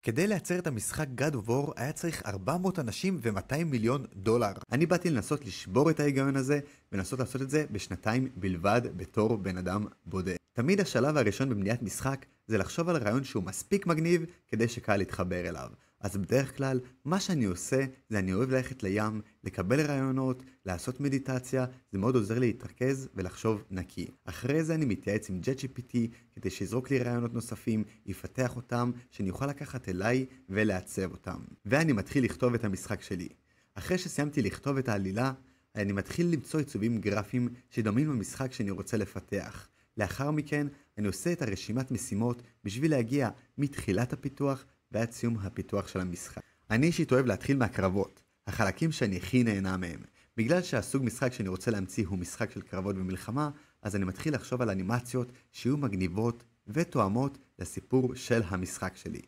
כדי לייצר את המשחק God of War היה צריך 400 אנשים ו-200 מיליון דולר. אני באתי לנסות לשבור את ההיגיון הזה ולנסות לעשות את זה בשנתיים בלבד בתור בן אדם בודד. תמיד השלב הראשון בבניית משחק זה לחשוב על רעיון שהוא מספיק מגניב כדי שקל להתחבר אליו. אז בדרך כלל מה שאני עושה זה אני אוהב ללכת לים, לקבל רעיונות, לעשות מדיטציה, זה מאוד עוזר לי להתרכז ולחשוב נקי. אחרי זה אני מתייעץ עם ChatGPT כדי שיזרוק לי רעיונות נוספים, יפתח אותם, שאני אוכל לקחת אליי ולעצב אותם. ואני מתחיל לכתוב את המשחק שלי. אחרי שסיימתי לכתוב את העלילה, אני מתחיל למצוא עיצובים גרפיים שדומים במשחק שאני רוצה לפתח. לאחר מכן אני עושה את הרשימת משימות בשביל להגיע מתחילת הפיתוח ועד סיום הפיתוח של המשחק. אני אישית אוהב להתחיל מהקרבות, החלקים שאני הכי נהנה מהם. בגלל שהסוג משחק שאני רוצה להמציא הוא משחק של קרבות ומלחמה, אז אני מתחיל לחשוב על אנימציות שיהיו מגניבות ותואמות לסיפור של המשחק שלי.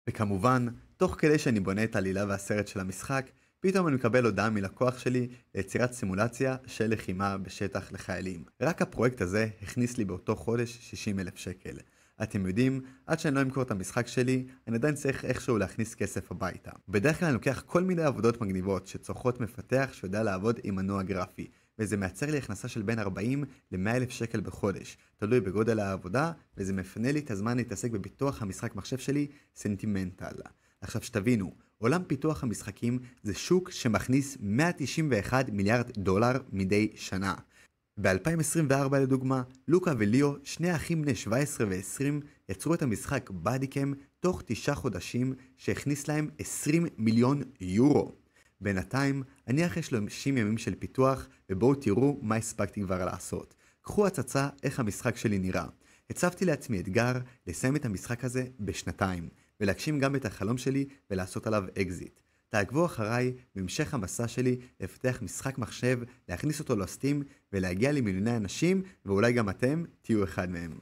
וכמובן, תוך כדי שאני בונה את העלילה והסרט של המשחק, פתאום אני מקבל הודעה מלקוח שלי ליצירת סימולציה של לחימה בשטח לחיילים. רק הפרויקט הזה הכניס לי באותו חודש 60,000 שקל. אתם יודעים, עד שאני לא אמכור את המשחק שלי, אני עדיין צריך איכשהו להכניס כסף הביתה. בדרך כלל אני לוקח כל מיני עבודות מגניבות שצורכות מפתח שיודע לעבוד עם מנוע גרפי, וזה מייצר לי הכנסה של בין 40 ל-100,000 שקל בחודש, תלוי בגודל העבודה, וזה מפנה לי את הזמן להתעסק בפיתוח המשחק מחשב שלי סנטימנטל. עכשיו שתבינו, עולם פיתוח המשחקים זה שוק שמכניס 191 מיליארד דולר מדי שנה. ב-2024 לדוגמה, לוקה וליאו, שני אחים בני 17 ו-20, יצרו את המשחק בדיקם תוך 9 חודשים שהכניס להם 20 מיליון יורו. בינתיים, אני אחרי 30 ימים של פיתוח, ובואו תראו מה הספקתי כבר לעשות. קחו הצצה איך המשחק שלי נראה. הצבתי לעצמי אתגר לסיים את המשחק הזה בשנתיים, ולהגשים גם את החלום שלי ולעשות עליו אקזיט. תעקבו אחריי בהמשך המסע שלי לפתח משחק מחשב, להכניס אותו לסטים ולהגיע למיליוני אנשים, ואולי גם אתם תהיו אחד מהם.